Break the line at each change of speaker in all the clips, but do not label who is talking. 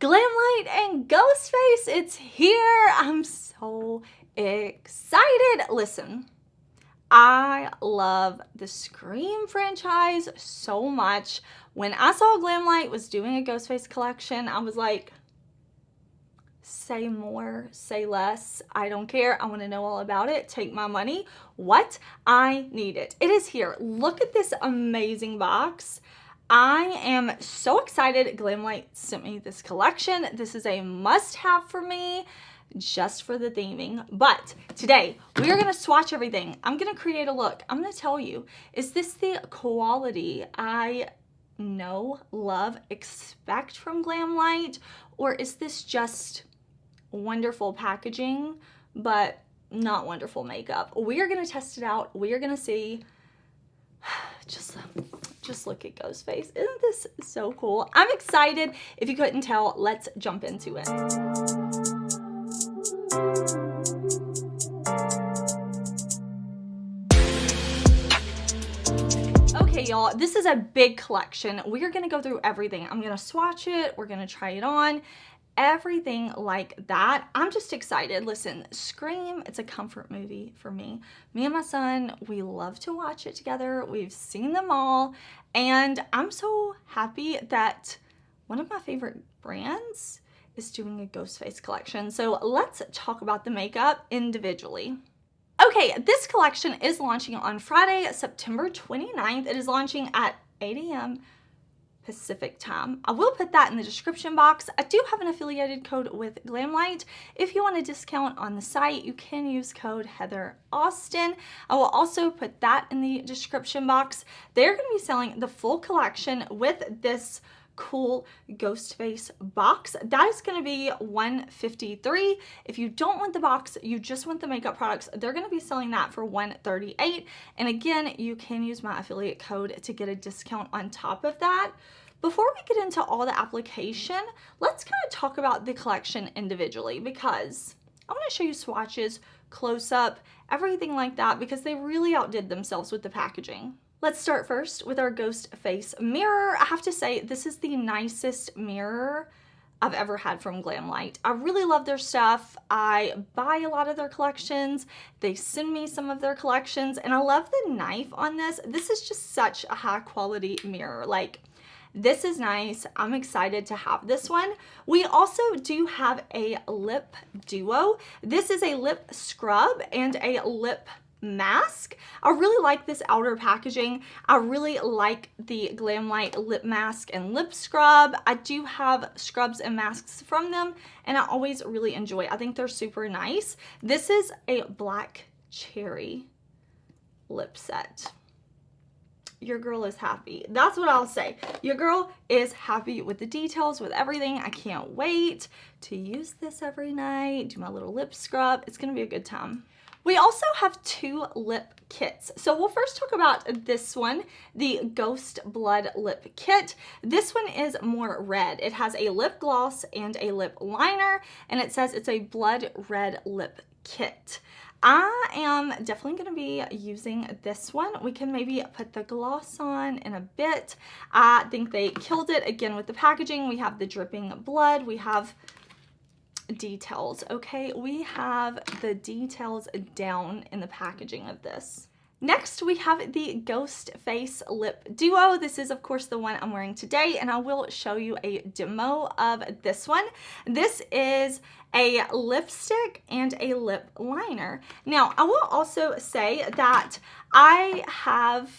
Glamlite and Ghostface, it's here. I'm so excited. Listen, I love the Scream franchise so much. When I saw Glamlite was doing a Ghostface collection, I was like, say more, say less. I don't care. I want to know all about it. Take my money. What? I need it. It is here. Look at this amazing box. I am so excited. Glamlite sent me this collection. This is a must-have for me, just for the theming. But today, we are going to swatch everything. I'm going to create a look. I'm going to tell you, is this the quality I know, love, expect from Glamlite? Or is this just wonderful packaging, but not wonderful makeup? We are going to test it out. We are going to see. Just look at Ghostface. Isn't this so cool? I'm excited. If you couldn't tell, let's jump into it. Okay, y'all, this is a big collection. We are going to go through everything. I'm going to swatch it. We're going to try it on. Everything like that. I'm just excited. Listen, Scream, it's a comfort movie for me. Me and my son, we love to watch it together. We've seen them all, and I'm so happy that one of my favorite brands is doing a Ghostface collection. So let's talk about the makeup individually. Okay, this collection is launching on Friday, September 29th. It is launching at 8 a.m. Pacific time. I will put that in the description box. I do have an affiliated code with Glamlite. If you want a discount on the site, you can use code HeatherAustin. I will also put that in the description box. They're going to be selling the full collection with this cool Ghostface box. That is going to be $153. If you don't want the box, you just want the makeup products, they're going to be selling that for $138. And again, you can use my affiliate code to get a discount on top of that. Before we get into all the application, let's kind of talk about the collection individually, because I want to show you swatches, close up, everything like that, because they really outdid themselves with the packaging. Let's start first with our Ghostface mirror. I have to say, this is the nicest mirror I've ever had from Glamlite. I really love their stuff. I buy a lot of their collections. They send me some of their collections, and I love the knife on this. This is just such a high quality mirror. Like, this is nice. I'm excited to have this one. We also do have a lip duo. This is a lip scrub and a lip mask. I really like this outer packaging. I really like the Glamlite lip mask and lip scrub. I do have scrubs and masks from them, and I always really enjoy it. I think they're super nice. This is a black cherry lip set. Your girl is happy. That's what I'll say. Your girl is happy with the details, with everything. I can't wait to use this every night, do my little lip scrub. It's gonna be a good time. We also have two lip kits. So we'll first talk about this one, the Ghost Blood Lip Kit. This one is more red. It has a lip gloss and a lip liner, and it says it's a blood red lip kit. I am definitely going to be using this one. We can maybe put the gloss on in a bit. I think they killed it again with the packaging. We have the dripping blood. We have details. Okay, we have the details down in the packaging of this. Next, we have the Ghostface Lip Duo. This is, of course, the one I'm wearing today, and I will show you a demo of this one. This is a lipstick and a lip liner. Now, I will also say that I have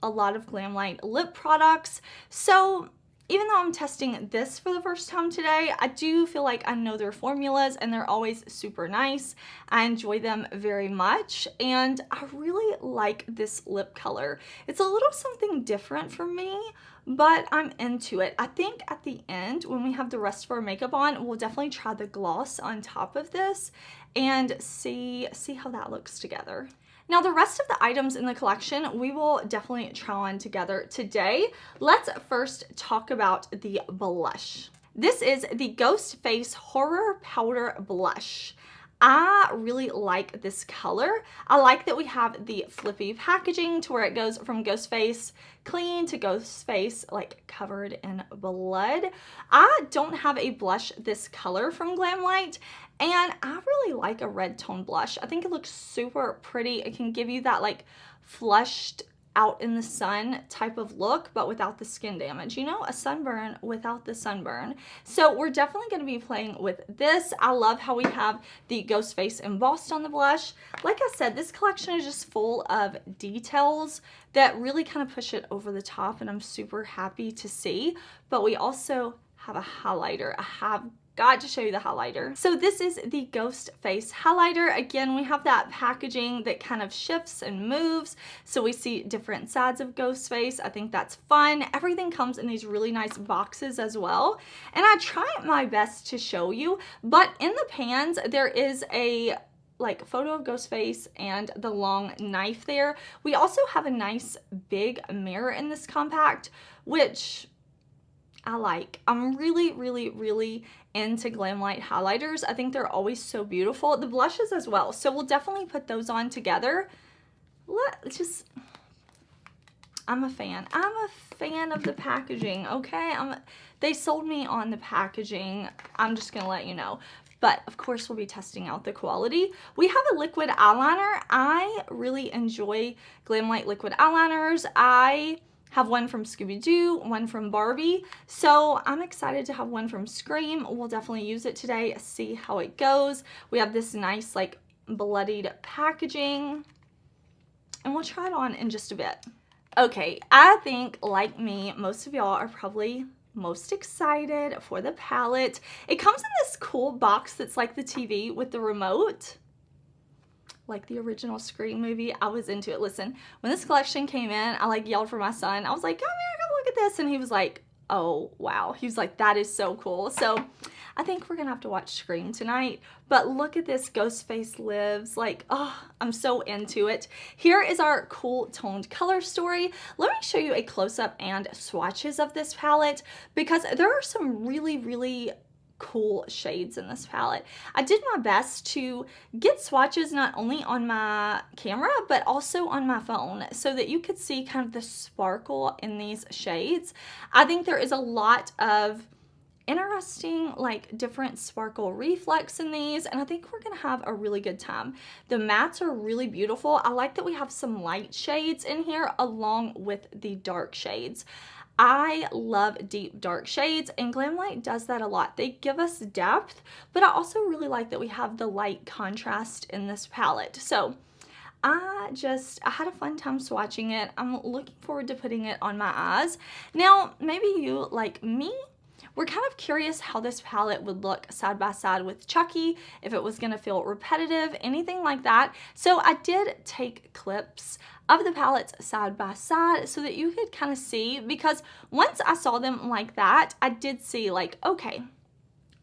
a lot of Glamlite lip products, so even though I'm testing this for the first time today, I do feel like I know their formulas, and they're always super nice. I enjoy them very much, and I really like this lip color. It's a little something different for me, but I'm into it. I think at the end, when we have the rest of our makeup on, we'll definitely try the gloss on top of this and see how that looks together. Now, the rest of the items in the collection, we will definitely try on together today. Let's first talk about the blush. This is the Ghostface Horror Powder Blush. I really like this color. I like that we have the flippy packaging to where it goes from ghost face clean to ghost face like covered in blood. I don't have a blush this color from Glamlite, and I really like a red tone blush. I think it looks super pretty. It can give you that like flushed out in the sun type of look, but without the skin damage, you know, a sunburn without the sunburn. So we're definitely going to be playing with this. I love how we have the ghost face embossed on the blush. Like I said, this collection is just full of details that really kind of push it over the top, and I'm super happy to see. But we also have a highlighter. I have got to show you the highlighter. So this is the Ghost Face highlighter. Again, we have that packaging that kind of shifts and moves, so we see different sides of Ghost Face. I think that's fun. Everything comes in these really nice boxes as well, and I try my best to show you, but in the pans there is a like photo of Ghost Face and the long knife there. We also have a nice big mirror in this compact, which I like. I'm really into Glamlite highlighters. I think they're always so beautiful. The blushes as well. So we'll definitely put those on together. I'm a fan. I'm a fan of the packaging, okay? They sold me on the packaging. I'm just gonna let you know. But of course we'll be testing out the quality. We have a liquid eyeliner. I really enjoy Glamlite liquid eyeliners. I have one from Scooby-Doo, one from Barbie. So I'm excited to have one from Scream. We'll definitely use it today, see how it goes. We have this nice like bloodied packaging, and we'll try it on in just a bit. Okay, I think like me, most of y'all are probably most excited for the palette. It comes in this cool box that's like the TV with the remote. Like the original Scream movie. I was into it. Listen, when this collection came in, I like yelled for my son. I was like, come here, come look at this. And he was like, oh, wow. He was like, that is so cool. So I think we're going to have to watch Scream tonight. But look at this, Ghost Face Lives. Like, oh, I'm so into it. Here is our cool toned color story. Let me show you a close-up and swatches of this palette, because there are some really cool shades in this palette. I did my best to get swatches not only on my camera but also on my phone so that you could see kind of the sparkle in these shades. I think there is a lot of interesting like different sparkle reflex in these, and I think we're gonna have a really good time. The mattes are really beautiful. I like that we have some light shades in here along with the dark shades. I love deep dark shades, and Glamlite does that a lot. They give us depth, but I also really like that we have the light contrast in this palette. So I had a fun time swatching it. I'm looking forward to putting it on my eyes. Now, maybe you, like me, we're kind of curious how this palette would look side by side with Chucky, if it was going to feel repetitive, anything like that. So I did take clips of the palettes side by side so that you could kind of see, because once I saw them like that, I did see like, okay,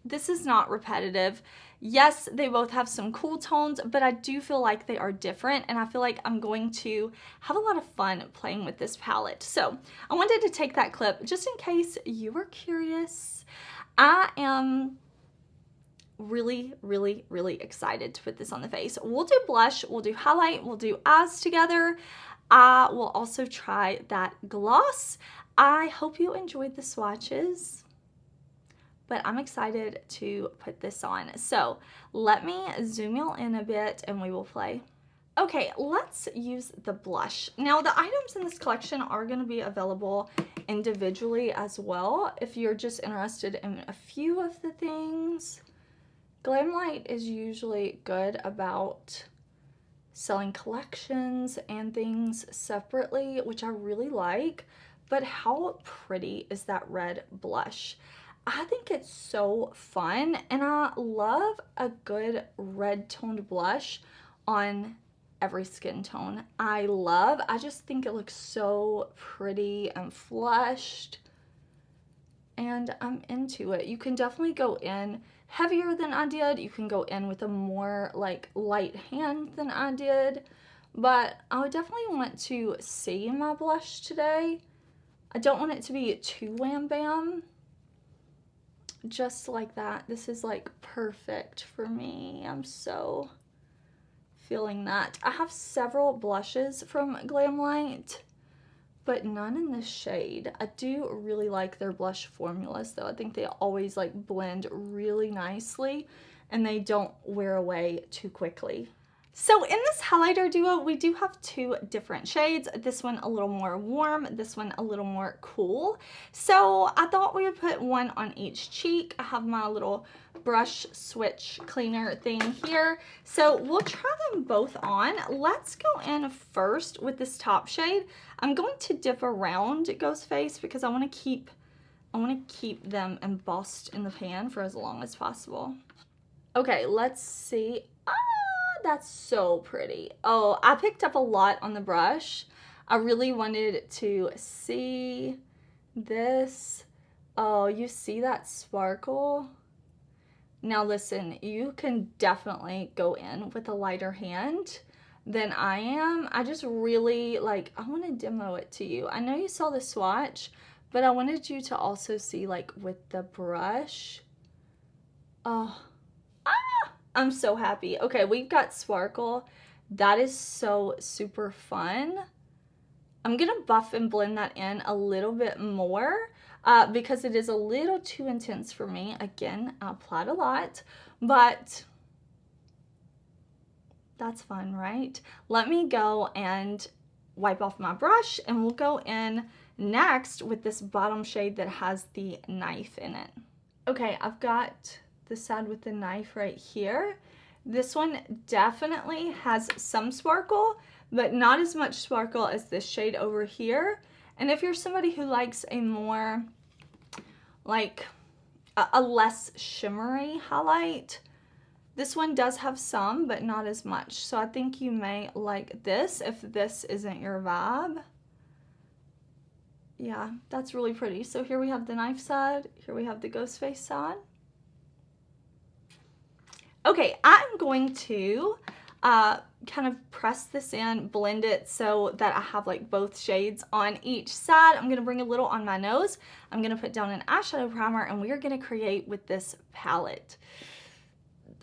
this is not repetitive. Yes, they both have some cool tones, but I do feel like they are different, and I feel like I'm going to have a lot of fun playing with this palette. So I wanted to take that clip just in case you were curious. I am really excited to put this on the face. We'll do blush, we'll do highlight, we'll do eyes together. I will also try that gloss. I hope you enjoyed the swatches, but I'm excited to put this on. So let me zoom y'all in a bit and we will play. Okay, let's use the blush. Now the items in this collection are going to be available individually as well if you're just interested in a few of the things. Glamlite is usually good about selling collections and things separately, which I really like, but how pretty is that red blush? I think it's so fun, and I love a good red toned blush on every skin tone. I just think it looks so pretty and flushed, and I'm into it. You can definitely go in heavier than I did. You can go in with a more like light hand than I did, but I would definitely want to see my blush today. I don't want it to be too wham bam, just like that. This is like perfect for me. I'm so feeling that. I have several blushes from Glamlite, but none in this shade. I do really like their blush formulas though. I think they always like blend really nicely and they don't wear away too quickly. So in this highlighter duo, we do have two different shades. This one a little more warm, this one a little more cool. So I thought we would put one on each cheek. I have my little brush switch cleaner thing here. So we'll try them both on. Let's go in first with this top shade. I'm going to dip around Ghostface because I want to keep them embossed in the pan for as long as possible. Okay, let's see. That's so pretty. Oh, I picked up a lot on the brush. I really wanted to see this. Oh, you see that sparkle? Now listen, you can definitely go in with a lighter hand than I am. I just really like, I want to demo it to you. I know you saw the swatch, but I wanted you to also see like with the brush. Oh. I'm so happy. Okay, we've got sparkle. That is so super fun. I'm gonna buff and blend that in a little bit more because it is a little too intense for me. Again, I applied a lot, but that's fun, right? Let me go and wipe off my brush and we'll go in next with this bottom shade that has the knife in it. Okay, I've got the side with the knife right here. This one definitely has some sparkle, but not as much sparkle as this shade over here. And if you're somebody who likes a more, like, a less shimmery highlight, this one does have some, but not as much. So I think you may like this if this isn't your vibe. Yeah, that's really pretty. So here we have the knife side, here we have the Ghostface side. Okay, I'm going to kind of press this in, blend it so that I have like both shades on each side. I'm gonna bring a little on my nose. I'm gonna put down an eyeshadow primer and we are gonna create with this palette.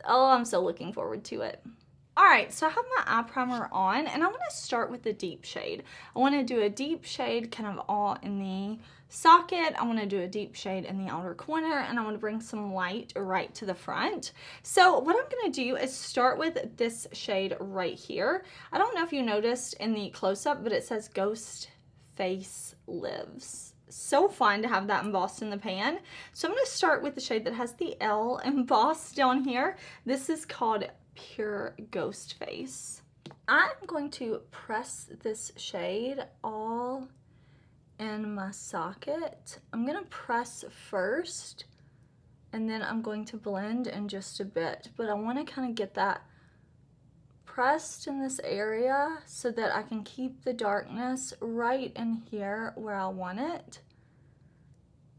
Oh, I'm so looking forward to it. All right, so I have my eye primer on and I want to start with the deep shade. I want to do a deep shade kind of all in the socket. I want to do a deep shade in the outer corner and I want to bring some light right to the front. So what I'm going to do is start with this shade right here. I don't know if you noticed in the close-up, but it says Ghost Face Lives. So fun to have that embossed in the pan. So I'm going to start with the shade that has the L embossed down here. This is called Pure Ghost Face. I'm going to press this shade all in my socket. I'm going to press first and then I'm going to blend in just a bit, but I want to kind of get that pressed in this area so that I can keep the darkness right in here where I want it,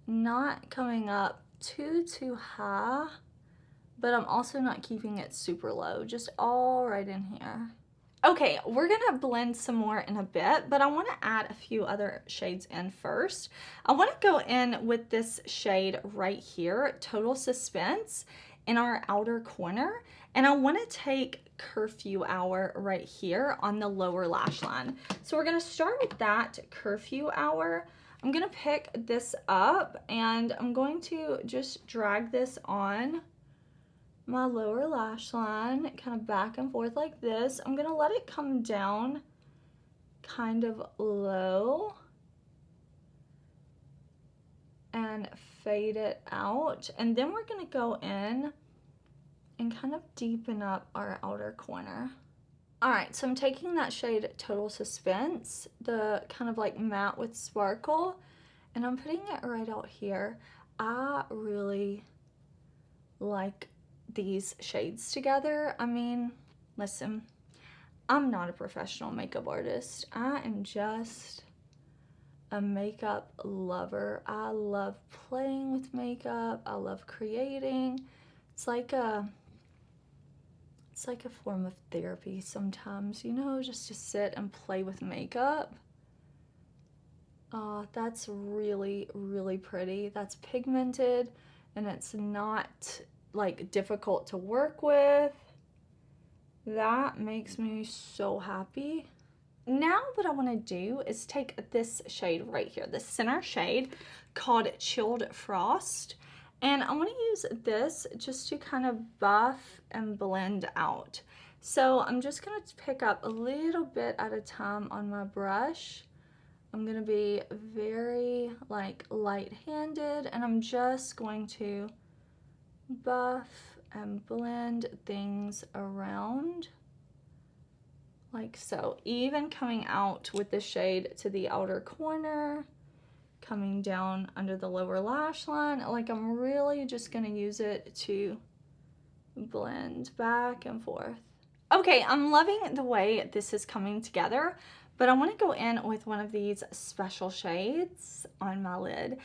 not coming up too high, but I'm also not keeping it super low, just all right in here. Okay, we're gonna blend some more in a bit, but I wanna add a few other shades in first. I wanna go in with this shade right here, Total Suspense, in our outer corner, and I wanna take Curfew Hour right here on the lower lash line. So we're gonna start with that Curfew Hour. I'm gonna pick this up and I'm going to just drag this on my lower lash line, kind of back and forth like this. I'm gonna let it come down kind of low and fade it out. And then we're gonna go in and kind of deepen up our outer corner. All right, so I'm taking that shade Total Suspense, the kind of like matte with sparkle, and I'm putting it right out here. I really like these shades together. I mean, listen, I'm not a professional makeup artist. I am just a makeup lover. I love playing with makeup. I love creating. It's like a form of therapy sometimes, you know, just to sit and play with makeup. Oh, that's really, really pretty. That's pigmented and it's not like difficult to work with. That makes me so happy. Now what I want to do is take this shade right here, the center shade called Chilled Frost, and I want to use this just to kind of buff and blend out. So I'm just going to pick up a little bit at a time on my brush. I'm going to be very like light-handed, and I'm just going to buff and blend things around like so, even coming out with the shade to the outer corner, coming down under the lower lash line. Like I'm really just gonna use it to blend back and forth. Okay, I'm loving the way this is coming together, but I want to go in with one of these special shades on my lid.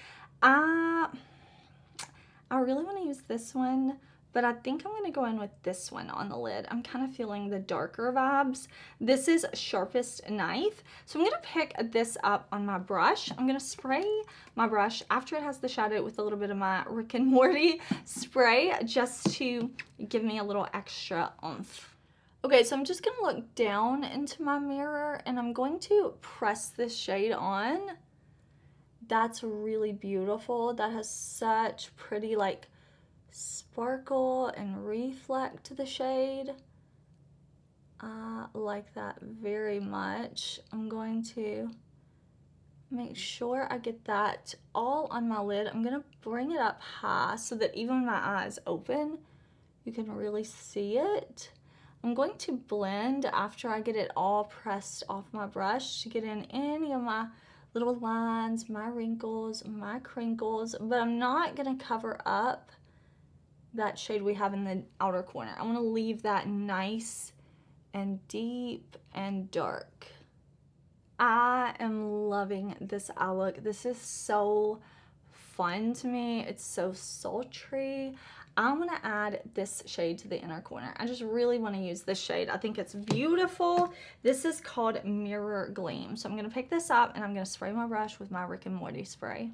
I really want to use this one, but I think I'm going to go in with this one on the lid. I'm kind of feeling the darker vibes. This is Sharpest Knife. So I'm going to pick this up on my brush. I'm going to spray my brush after it has the shadow with a little bit of my Rick and Morty spray, just to give me a little extra oomph. Okay, so I'm just going to look down into my mirror, and I'm going to press this shade on. That's really beautiful. That has such pretty like sparkle and reflect to the shade. I like that very much. I'm going to make sure I get that all on my lid. I'm going to bring it up high so that even when my eyes open, you can really see it. I'm going to blend after I get it all pressed off my brush to get in any of my little lines, my wrinkles, my crinkles, but I'm not going to cover up that shade we have in the outer corner. I want to leave that nice and deep and dark. I am loving this eye look. This is so fun to me. It's so sultry. I want to add this shade to the inner corner. I just really want to use this shade. I think it's beautiful. This is called Mirror Gleam. So I'm going to pick this up and I'm going to spray my brush with my Rick and Morty spray.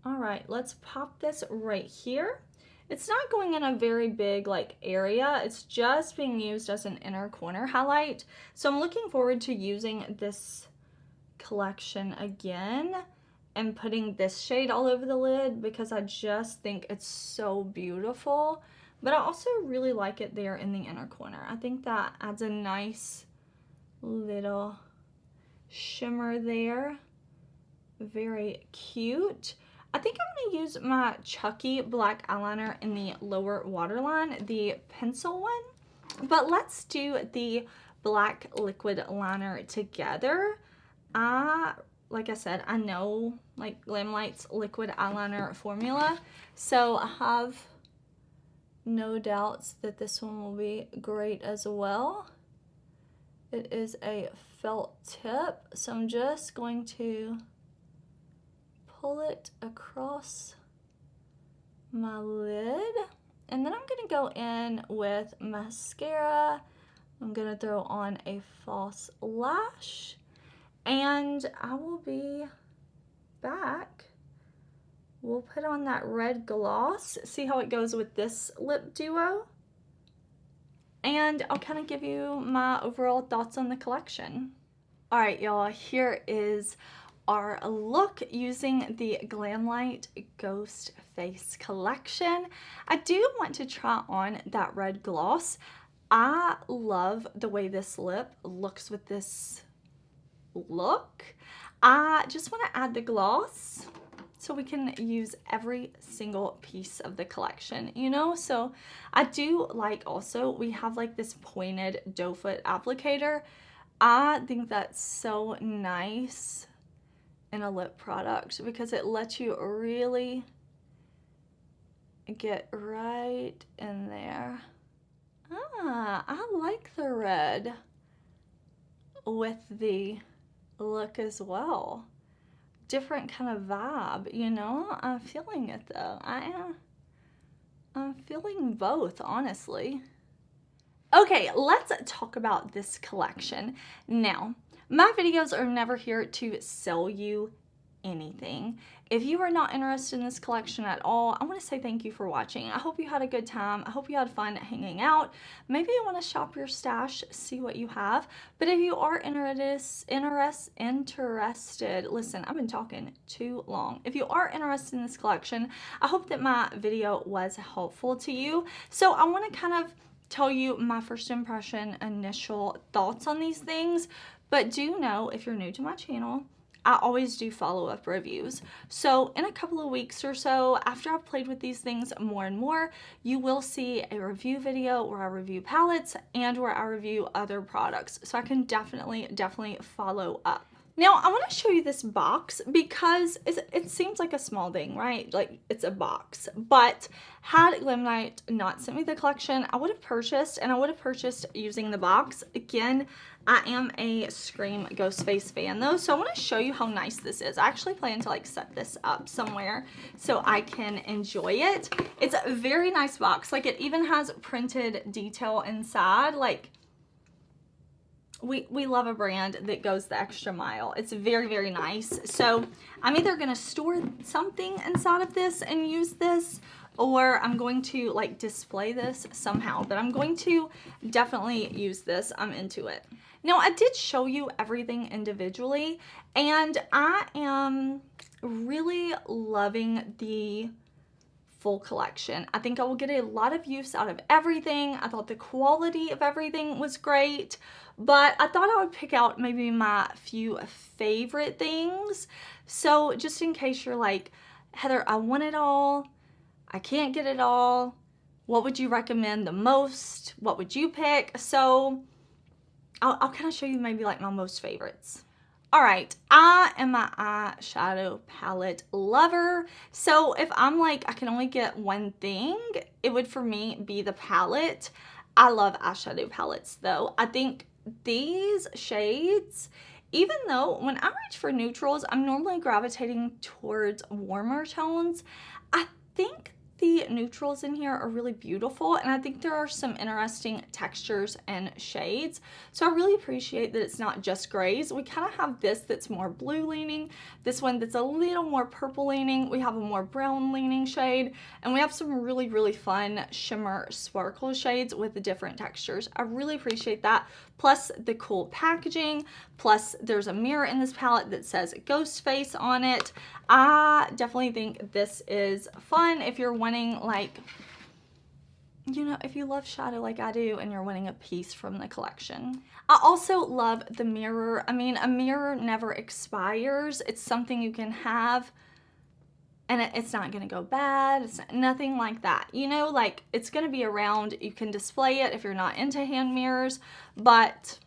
All right, let's pop this right here. It's not going in a very big like area. It's just being used as an inner corner highlight. So I'm looking forward to using this collection again and putting this shade all over the lid because I just think it's so beautiful. But I also really like it there in the inner corner. I think that adds a nice little shimmer there. Very cute. I think I'm going to use my Chucky black eyeliner in the lower waterline, the pencil one. But let's do the black liquid liner together. Like I said, I know like Glamlite's liquid eyeliner formula, so I have no doubts that this one will be great as well. It is a felt tip, so I'm just going to pull it across my lid, and then I'm going to go in with mascara. I'm going to throw on a false lash, and I will be back. We'll put on that red gloss, see how it goes with this lip duo, and I'll kind of give you my overall thoughts on the collection. All right, y'all, here is our look using the Glamlite Ghost Face collection. I do want to try on that red gloss. I love the way this lip looks with this look. I just want to add the gloss so we can use every single piece of the collection, you know? So I do like also, we have like this pointed doe foot applicator. I think that's so nice in a lip product because it lets you really get right in there. I like the red with the look as well. Different kind of vibe, you know? I'm feeling it though. I'm feeling both, honestly. Okay, let's talk about this collection. Now, my videos are never here to sell you anything. If you are not interested in this collection at all, I want to say thank you for watching. I hope you had a good time. I hope you had fun hanging out. Maybe you want to shop your stash, see what you have. But if you are interested, listen, I've been talking too long. If you are interested in this collection, I hope that my video was helpful to you. So I want to kind of tell you my first impression, initial thoughts on these things. But do know, if you're new to my channel, I always do follow-up reviews. So in a couple of weeks or so, after I've played with these things more and more, you will see a review video where I review palettes and where I review other products. So I can definitely follow up. Now, I want to show you this box because it seems like a small thing, right? Like, it's a box. But had Glamlite not sent me the collection, I would have purchased, and I would have purchased using the box. Again, I am a Scream Ghostface fan, though, so I want to show you how nice this is. I actually plan to, like, set this up somewhere so I can enjoy it. It's a very nice box. Like, it even has printed detail inside, like... We love a brand that goes the extra mile. It's very, very nice. So I'm either going to store something inside of this and use this, or I'm going to like display this somehow. But I'm going to definitely use this. I'm into it. Now, I did show you everything individually, and I am really loving the full collection. I think I will get a lot of use out of everything. I thought the quality of everything was great, but I thought I would pick out maybe my few favorite things. So just in case you're like, Heather, I want it all, I can't get it all, what would you recommend the most? What would you pick? So I'll kind of show you maybe like my most favorites. All right, I am my eyeshadow palette lover. So if I'm like, I can only get one thing, it would for me be the palette. I love eyeshadow palettes though. I think these shades, even though when I reach for neutrals, I'm normally gravitating towards warmer tones, I think the neutrals in here are really beautiful, and I think there are some interesting textures and shades. So I really appreciate that it's not just grays. We kind of have this that's more blue leaning, this one that's a little more purple leaning, we have a more brown leaning shade, and we have some really, really fun shimmer sparkle shades with the different textures. I really appreciate that. Plus the cool packaging, plus there's a mirror in this palette that says Ghostface on it. I definitely think this is fun if you're wanting, like, you know, if you love shadow like I do and you're wanting a piece from the collection. I also love the mirror. I mean, a mirror never expires. It's something you can have and it's not going to go bad. It's nothing like that. You know, like, it's going to be around. You can display it if you're not into hand mirrors, but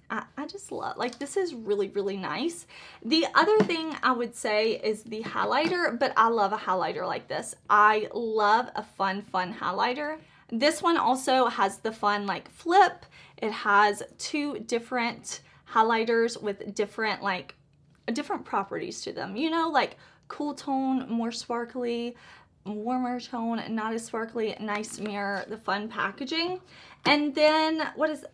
I just love, like, this is really, really nice. The other thing I would say is the highlighter, but I love a highlighter like this. I love a fun highlighter. This one also has the fun, like, flip. It has two different highlighters with different, like, different properties to them. You know, like, cool tone, more sparkly, warmer tone, not as sparkly, nice mirror, the fun packaging. And then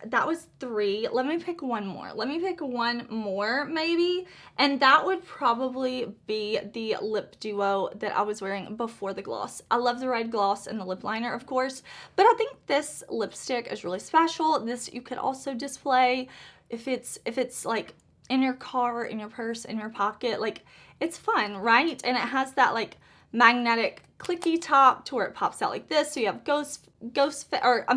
that was 3. Let me pick one more. Let me pick one more maybe, and that would probably be the lip duo that I was wearing before the gloss. I love the red gloss and the lip liner, of course, but I think this lipstick is really special. This you could also display if it's like in your car, in your purse, in your pocket. Like, it's fun, right? And it has that like magnetic clicky top to where it pops out like this. So you have Ghostface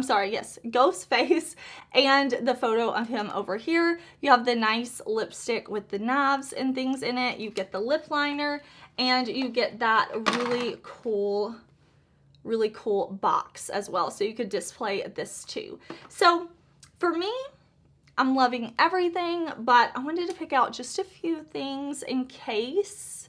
and the photo of him over here. You have the nice lipstick with the knobs and things in it. You get the lip liner and you get that really cool box as well. So you could display this too. So for me, I'm loving everything, but I wanted to pick out just a few things in case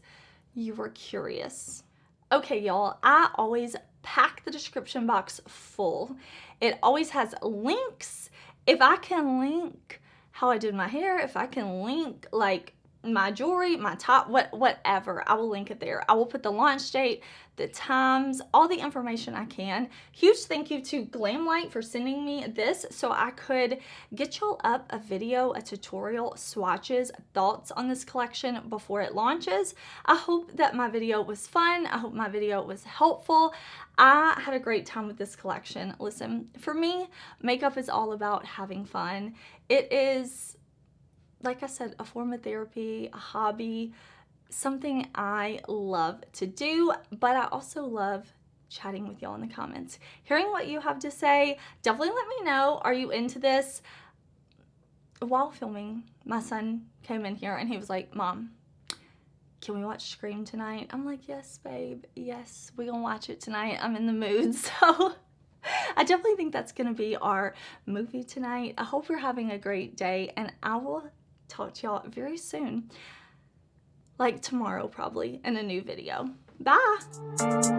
you were curious. Okay, y'all, I always pack the description box full. It always has links. If I can link how I did my hair, if I can link like my jewelry, my top, whatever. I will link it there. I will put the launch date, the times, all the information I can. Huge thank you to Glamlite for sending me this so I could get y'all up a video, a tutorial, swatches, thoughts on this collection before it launches. I hope that my video was fun. I hope my video was helpful. I had a great time with this collection. Listen, for me, makeup is all about having fun. It is, like I said, a form of therapy, a hobby, something I love to do, but I also love chatting with y'all in the comments. Hearing what you have to say, definitely let me know. Are you into this? While filming, my son came in here and he was like, Mom, can we watch Scream tonight? I'm like, yes, babe. Yes, we're gonna watch it tonight. I'm in the mood. So I definitely think that's gonna be our movie tonight. I hope you're having a great day, and I will talk to y'all very soon. Like tomorrow probably, in a new video. Bye!